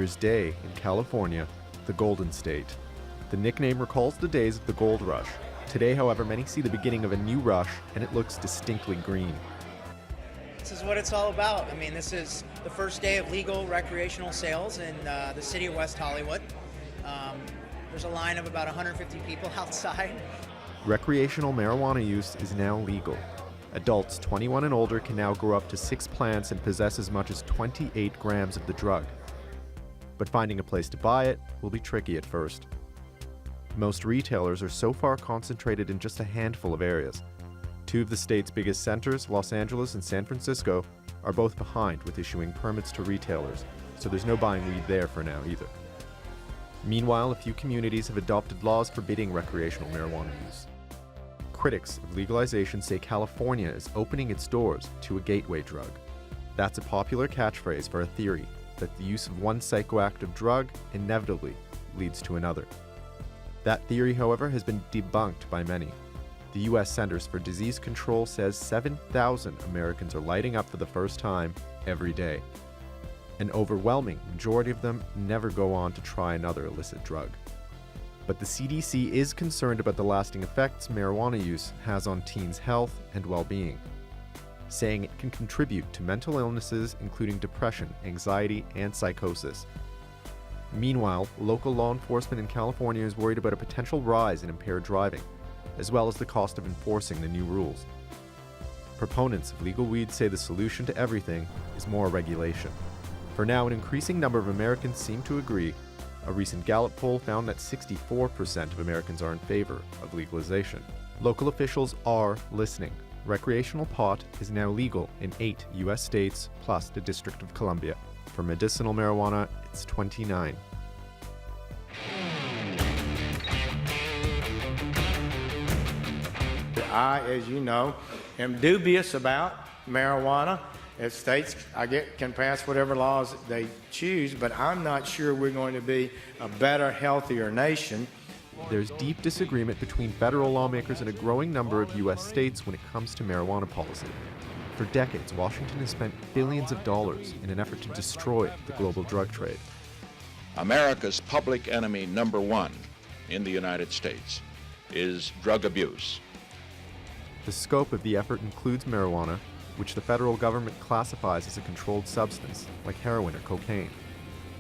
Year's Day in California, the Golden State. The nickname recalls the days of the gold rush. Today, however, many see the beginning of a new rush, and it looks distinctly green. This is what it's all about. I mean, this is the first day of legal recreational sales in the city of West Hollywood. There's a line of about 150 people outside. Recreational marijuana use is now legal. Adults 21 and older can now grow up to 6 plants and possess as much as 28 grams of the drug. But finding a place to buy it will be tricky at first. Most retailers are so far concentrated in just a handful of areas. 2 of the state's biggest centers, Los Angeles and San Francisco, are both behind with issuing permits to retailers, so there's no buying weed there for now either. Meanwhile, a few communities have adopted laws forbidding recreational marijuana use. Critics of legalization say California is opening its doors to a gateway drug. That's a popular catchphrase for a theory that the use of one psychoactive drug inevitably leads to another. That theory, however, has been debunked by many. The U.S. Centers for Disease Control says 7,000 Americans are lighting up for the first time every day. An overwhelming majority of them never go on to try another illicit drug. But the CDC is concerned about the lasting effects marijuana use has on teens' health and well-being, saying it can contribute to mental illnesses including depression, anxiety, and psychosis. Meanwhile, local law enforcement in California is worried about a potential rise in impaired driving, as well as the cost of enforcing the new rules. Proponents of legal weed say the solution to everything is more regulation. For now, an increasing number of Americans seem to agree. A recent Gallup poll found that 64% of Americans are in favor of legalization. Local officials are listening. Recreational pot is now legal in 8 U.S. states plus the District of Columbia. For medicinal marijuana, it's 29. I, as you know, am dubious about marijuana. As states, can pass whatever laws they choose, but I'm not sure we're going to be a better, healthier nation. There's deep disagreement between federal lawmakers and a growing number of U.S. states when it comes to marijuana policy. For decades, Washington has spent billions of dollars in an effort to destroy the global drug trade. America's public enemy number 1 in the United States is drug abuse. The scope of the effort includes marijuana, which the federal government classifies as a controlled substance, like heroin or cocaine.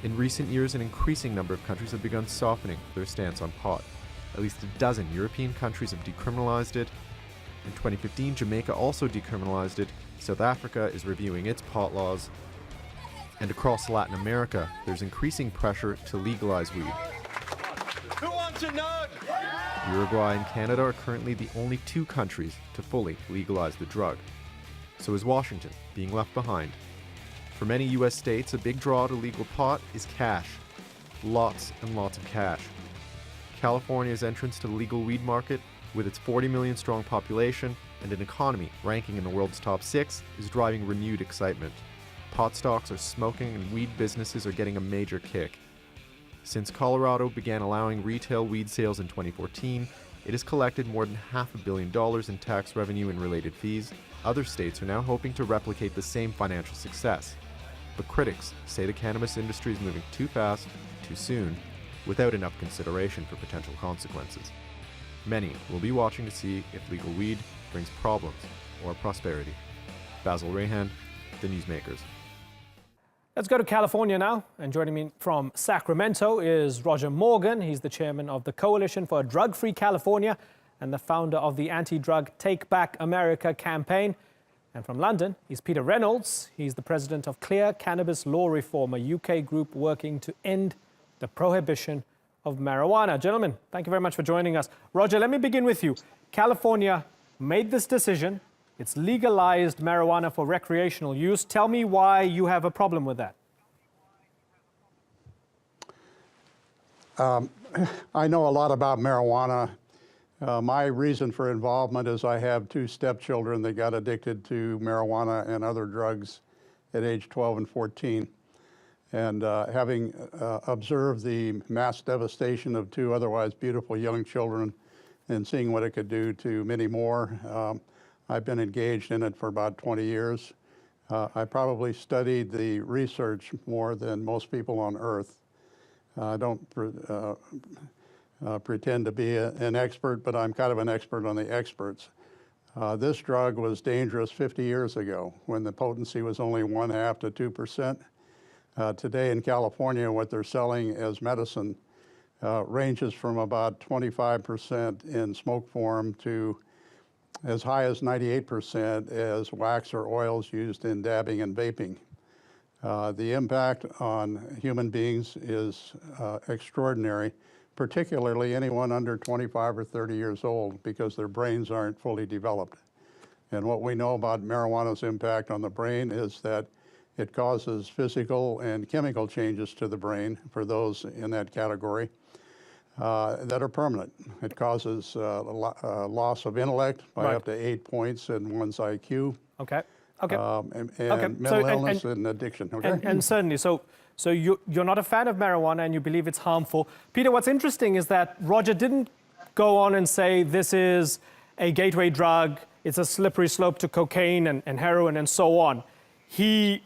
In recent years, an increasing number of countries have begun softening their stance on pot. At least a dozen European countries have decriminalized it. In 2015, Jamaica also decriminalized it. South Africa is reviewing its pot laws. And across Latin America, there's increasing pressure to legalize weed. Who wants a nug? Uruguay and Canada are currently the only 2 countries to fully legalize the drug. So is Washington being left behind? For many U.S. states, a big draw to legal pot is cash. Lots and lots of cash. California's entrance to the legal weed market, with its 40 million strong population and an economy ranking in the world's top 6, is driving renewed excitement. Pot stocks are smoking and weed businesses are getting a major kick. Since Colorado began allowing retail weed sales in 2014, it has collected more than $500 million in tax revenue and related fees. Other states are now hoping to replicate the same financial success. But critics say the cannabis industry is moving too fast, too soon, without enough consideration for potential consequences. Many will be watching to see if legal weed brings problems or prosperity. Basil Rehan, The Newsmakers. Let's go to California now. And joining me from Sacramento is Roger Morgan. He's the chairman of the Coalition for a Drug-Free California and the founder of the anti-drug Take Back America campaign. And from London, he's Peter Reynolds. He's the president of Clear Cannabis Law Reform, a UK group working to end the prohibition of marijuana. Gentlemen, thank you very much for joining us. Roger, let me begin with you. California made this decision. It's legalized marijuana for recreational use. Tell me why you have a problem with that. I know a lot about marijuana. My reason for involvement is I have 2 stepchildren that got addicted to marijuana and other drugs at age 12 and 14. And having observed the mass devastation of 2 otherwise beautiful young children and seeing what it could do to many more, I've been engaged in it for about 20 years. I probably studied the research more than most people on Earth. I don't pretend to be an expert, but I'm kind of an expert on the experts. This drug was dangerous 50 years ago when the potency was only 1/2 to 2%. Today in California, what they're selling as medicine ranges from about 25% in smoke form to as high as 98% as wax or oils used in dabbing and vaping. The impact on human beings is extraordinary, particularly anyone under 25 or 30 years old, because their brains aren't fully developed. And what we know about marijuana's impact on the brain is that it causes physical and chemical changes to the brain for those in that category that are permanent. It causes loss of intellect by up to 8 points in one's IQ. Okay. Okay. And mental illness and addiction. Okay. And certainly, so you're not a fan of marijuana and you believe it's harmful. Peter, what's interesting is that Roger didn't go on and say this is a gateway drug, it's a slippery slope to cocaine and heroin and so on. He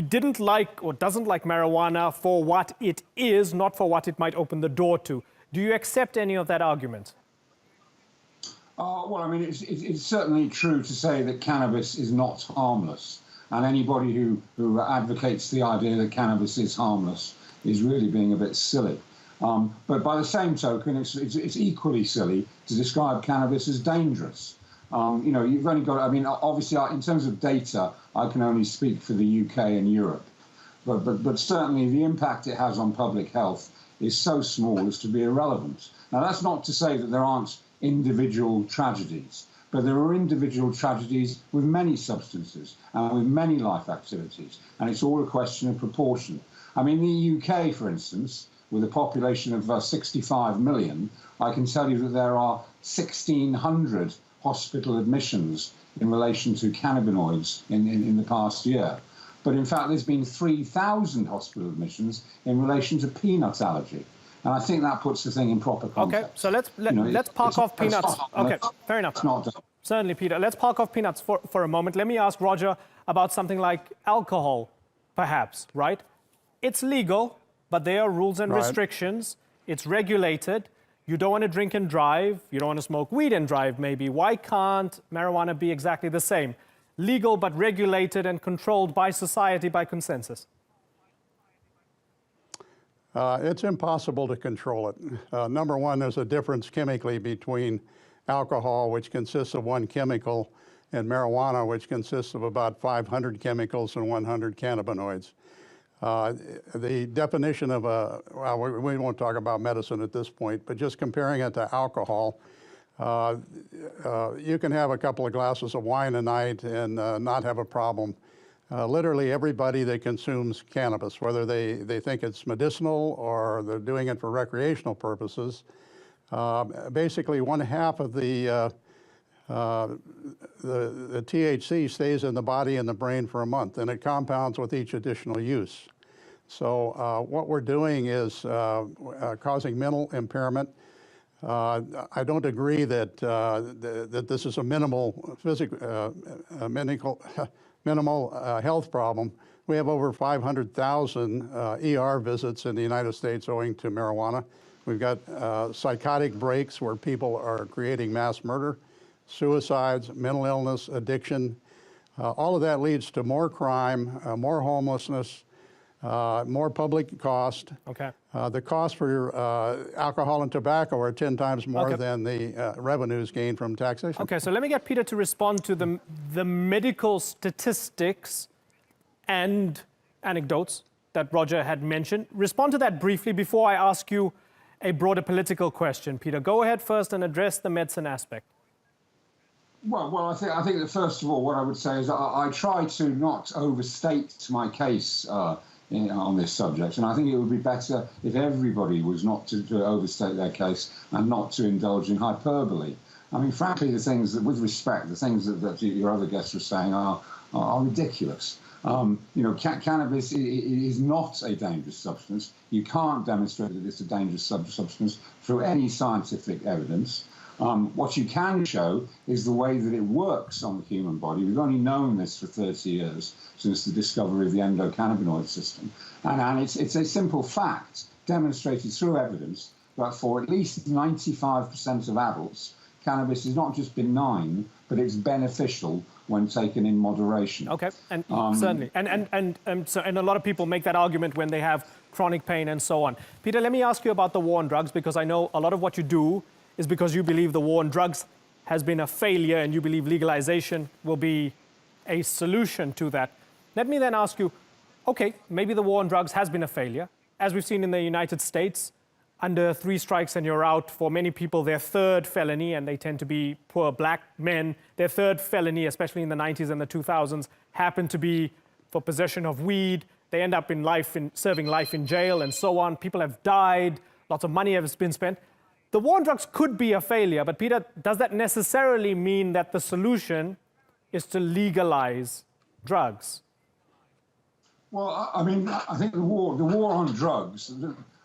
didn't like or doesn't like marijuana for what it is, not for what it might open the door to. Do you accept any of that argument? Well, I mean, it's certainly true to say that cannabis is not harmless. And anybody who advocates the idea that cannabis is harmless is really being a bit silly. But by the same token, it's equally silly to describe cannabis as dangerous. You know, you've only got, I mean, obviously, in terms of data, I can only speak for the UK and Europe. But certainly the impact it has on public health is so small as to be irrelevant. Now, that's not to say that there aren't individual tragedies, but there are individual tragedies with many substances and with many life activities, and it's all a question of proportion. I mean, the UK, for instance, with a population of 65 million, I can tell you that there are 1,600 hospital admissions in relation to cannabinoids in the past year. But in fact, there's been 3,000 hospital admissions in relation to peanut allergy. And I think that puts the thing in proper context. Okay, so let's park off peanuts. Okay, fair enough. It's not done. Certainly, Peter. Let's park off peanuts for a moment. Let me ask Roger about something like alcohol, perhaps, right? It's legal, but there are rules and restrictions. It's regulated. You don't want to drink and drive. You don't want to smoke weed and drive, maybe. Why can't marijuana be exactly the same? Legal, but regulated and controlled by society, by consensus. It's impossible to control it. Number one, there's a difference chemically between alcohol, which consists of one chemical, and marijuana, which consists of about 500 chemicals and 100 cannabinoids. The definition of well, we won't talk about medicine at this point, but just comparing it to alcohol, you can have a couple of glasses of wine a night and not have a problem. Literally everybody that consumes cannabis, whether they think it's medicinal or they're doing it for recreational purposes, basically 1/2 of the THC stays in the body and the brain for a month, and it compounds with each additional use. So what we're doing is causing mental impairment. I don't agree that that this is a minimal health problem. We have over 500,000 ER visits in the United States owing to marijuana. We've got psychotic breaks where people are creating mass murder, suicides, mental illness, addiction. All of that leads to more crime, more homelessness, more public cost. Okay. The cost for alcohol and tobacco are 10 times more than the revenues gained from taxation. Okay, so let me get Peter to respond to the medical statistics and anecdotes that Roger had mentioned. Respond to that briefly before I ask you a broader political question. Peter, go ahead first and address the medicine aspect. Well, I think that first of all, what I would say is I try to not overstate my case on this subject, and I think it would be better if everybody was not to overstate their case and not to indulge in hyperbole. I mean, frankly, the things that, with respect, the things that your other guests were saying are ridiculous. You know, cannabis is not a dangerous substance. You can't demonstrate that it's a dangerous substance through any scientific evidence. What you can show is the way that it works on the human body. We've only known this for 30 years, since the discovery of the endocannabinoid system. And it's a simple fact, demonstrated through evidence, that for at least 95% of adults, cannabis is not just benign, but it's beneficial when taken in moderation. Okay, and certainly. And a lot of people make that argument when they have chronic pain and so on. Peter, let me ask you about the war on drugs, because I know a lot of what you do is because you believe the war on drugs has been a failure and you believe legalization will be a solution to that. Let me then ask you, okay, maybe the war on drugs has been a failure. As we've seen in the United States, under 3 strikes and you're out, for many people, their third felony, and they tend to be poor black men, their third felony, especially in the 90s and the 2000s, happened to be for possession of weed. They end up serving life in jail and so on. People have died, lots of money has been spent. The war on drugs could be a failure, but Peter, does that necessarily mean that the solution is to legalize drugs? Well, I mean, I think the war on drugs,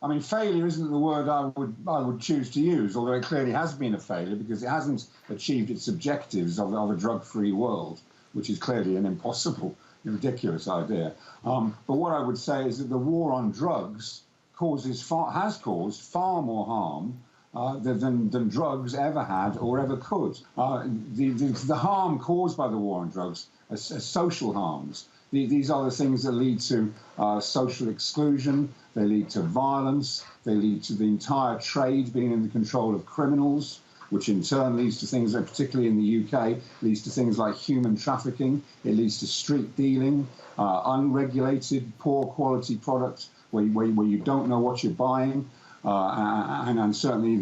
I mean, failure isn't the word I would choose to use, although it clearly has been a failure because it hasn't achieved its objectives of a drug-free world, which is clearly an impossible, ridiculous idea. But what I would say is that the war on drugs has caused far more harm than drugs ever had or ever could. The harm caused by the war on drugs are social harms. These are the things that lead to social exclusion, they lead to violence, they lead to the entire trade being in the control of criminals, which in turn leads to things, particularly in the UK, leads to things like human trafficking, it leads to street dealing, unregulated, poor quality products where you don't know what you're buying. And certainly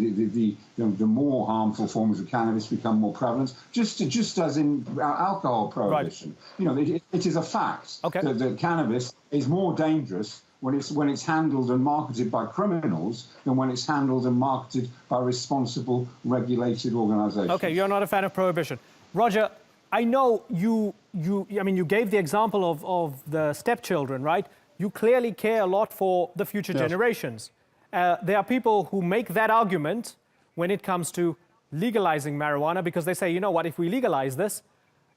the more harmful forms of cannabis become more prevalent, just as in alcohol prohibition. Right. You know, it is a fact that cannabis is more dangerous when it's handled and marketed by criminals than when it's handled and marketed by responsible, regulated organisations. Okay, you're not a fan of prohibition, Roger. I know you gave the example of the stepchildren, right? You clearly care a lot for the future generations. There are people who make that argument when it comes to legalizing marijuana because they say, you know what, if we legalize this,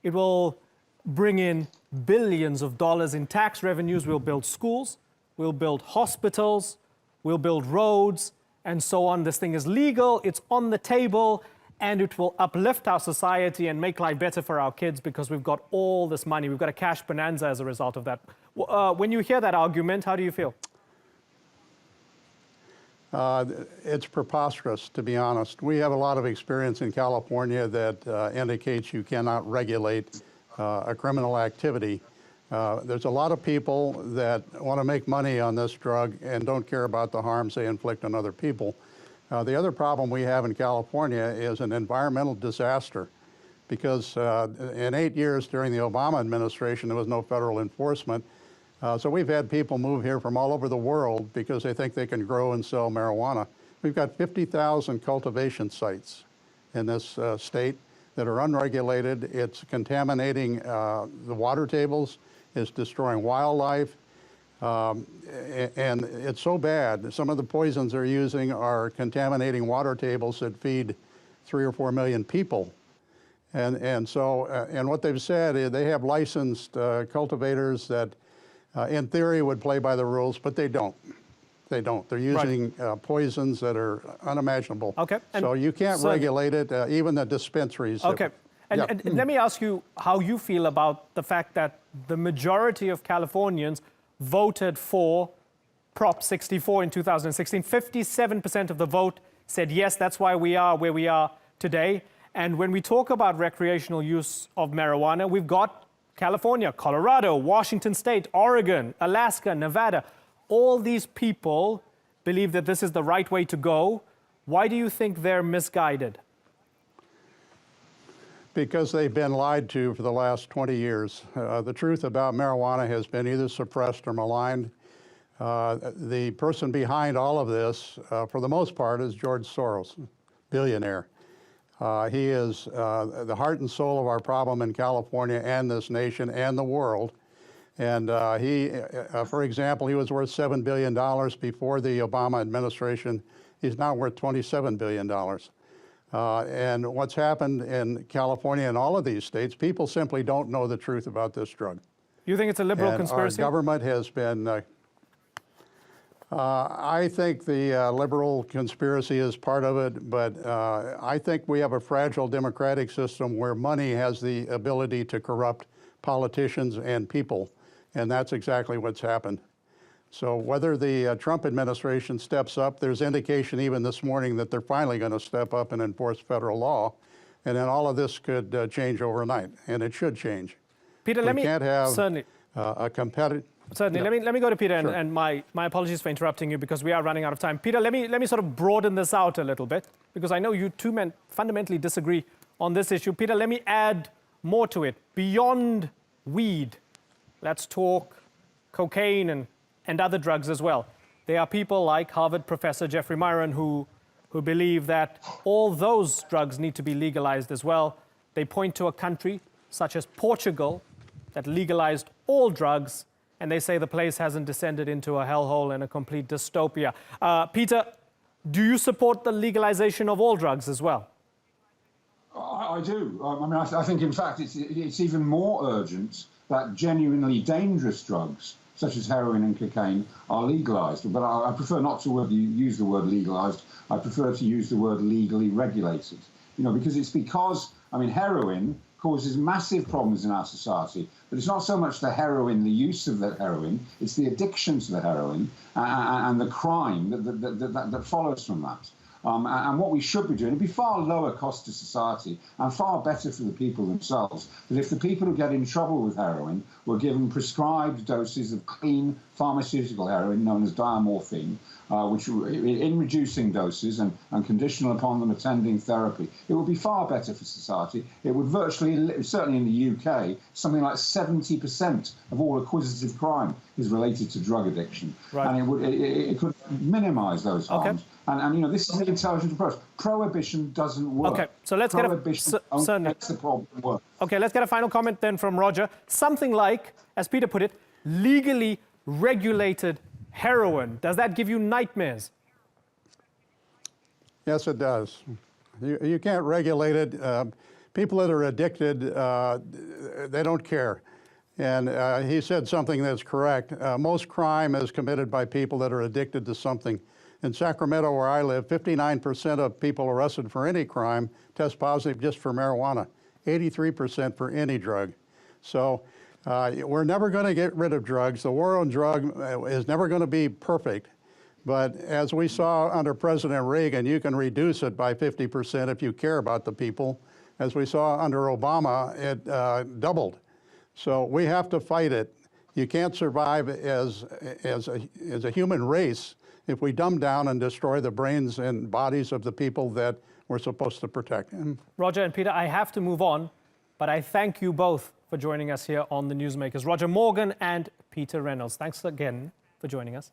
it will bring in billions of dollars in tax revenues. We'll build schools, we'll build hospitals, we'll build roads, and so on. This thing is legal, it's on the table, and it will uplift our society and make life better for our kids because we've got all this money. We've got a cash bonanza as a result of that. When you hear that argument, how do you feel? It's preposterous, to be honest. We have a lot of experience in California that indicates you cannot regulate a criminal activity. There's a lot of people that want to make money on this drug and don't care about the harms they inflict on other people. The other problem we have in California is an environmental disaster because in 8 years during the Obama administration, there was no federal enforcement. So we've had people move here from all over the world because they think they can grow and sell marijuana. We've got 50,000 cultivation sites in this state that are unregulated. It's contaminating the water tables, it's destroying wildlife, and it's so bad. Some of the poisons they're using are contaminating water tables that feed 3 or 4 million people. And what they've said is they have licensed cultivators that in theory would play by the rules, but they don't. They don't. They're using poisons that are unimaginable. Okay. So you can't regulate it, even the dispensaries. Okay. And let me ask you how you feel about the fact that the majority of Californians voted for Prop 64 in 2016. 57% of the vote said yes, that's why we are where we are today. And when we talk about recreational use of marijuana, we've got California, Colorado, Washington State, Oregon, Alaska, Nevada. All these people believe that this is the right way to go. Why do you think they're misguided? Because they've been lied to for the last 20 years. The truth about marijuana has been either suppressed or maligned. The person behind all of this, for the most part, is George Soros, billionaire. He is the heart and soul of our problem in California and this nation and the world. And for example, he was worth $7 billion before the Obama administration. He's now worth $27 billion. And what's happened in California and all of these states, people simply don't know the truth about this drug. You think it's a liberal conspiracy? Our government has been, I think the liberal conspiracy is part of it, but I think we have a fragile democratic system where money has the ability to corrupt politicians and people, and that's exactly what's happened. So whether the Trump administration steps up, there's indication even this morning that they're finally going to step up and enforce federal law, and then all of this could change overnight, and it should change. Peter, we can't have certainly a competitive. Certainly. Yeah. Let me go to Peter, Sure. and my apologies for interrupting you because we are running out of time. Peter, let me sort of broaden this out a little bit because I know you two men fundamentally disagree on this issue. Peter, let me add more to it. Beyond weed, let's talk cocaine and other drugs as well. There are people like Harvard professor Jeffrey Myron who believe that all those drugs need to be legalized as well. They point to a country such as Portugal that legalized all drugs, and they say the place hasn't descended into a hellhole and a complete dystopia. Peter, do you support the legalization of all drugs as well? I do. I mean, I think, in fact, it's even more urgent that genuinely dangerous drugs, such as heroin and cocaine, are legalized. But I prefer not to use the word legalized. I prefer to use the word legally regulated. You know, because, I mean, heroin causes massive problems in our society. But it's not so much the heroin, the use of the heroin, it's the addiction to the heroin and the crime that follows from that. And what we should be doing, it'd be far lower cost to society and far better for the people themselves. That if the people who get in trouble with heroin were given prescribed doses of clean pharmaceutical heroin known as diamorphine, which in reducing doses and conditional upon them attending therapy, it would be far better for society. It would virtually, certainly in the UK, something like 70% of all acquisitive crime is related to drug addiction. Right. And it could minimise those harms. Okay. And you know, this is an intelligent approach. Prohibition doesn't work. Okay, so let's get only makes the problem work. Okay, let's get a final comment then from Roger. Something like, as Peter put it, legally regulated heroin. Does that give you nightmares? Yes, it does. You can't regulate it. People that are addicted, they don't care. And he said something that's correct. Most crime is committed by people that are addicted to something. In Sacramento, where I live, 59% of people arrested for any crime test positive just for marijuana, 83% for any drug. So we're never going to get rid of drugs. The war on drug is never going to be perfect. But as we saw under President Reagan, you can reduce it by 50% if you care about the people. As we saw under Obama, it doubled. So we have to fight it. You can't survive as a human race if we dumb down and destroy the brains and bodies of the people that we're supposed to protect. Roger and Peter, I have to move on, but I thank you both for joining us here on the Newsmakers. Roger Morgan and Peter Reynolds, thanks again for joining us.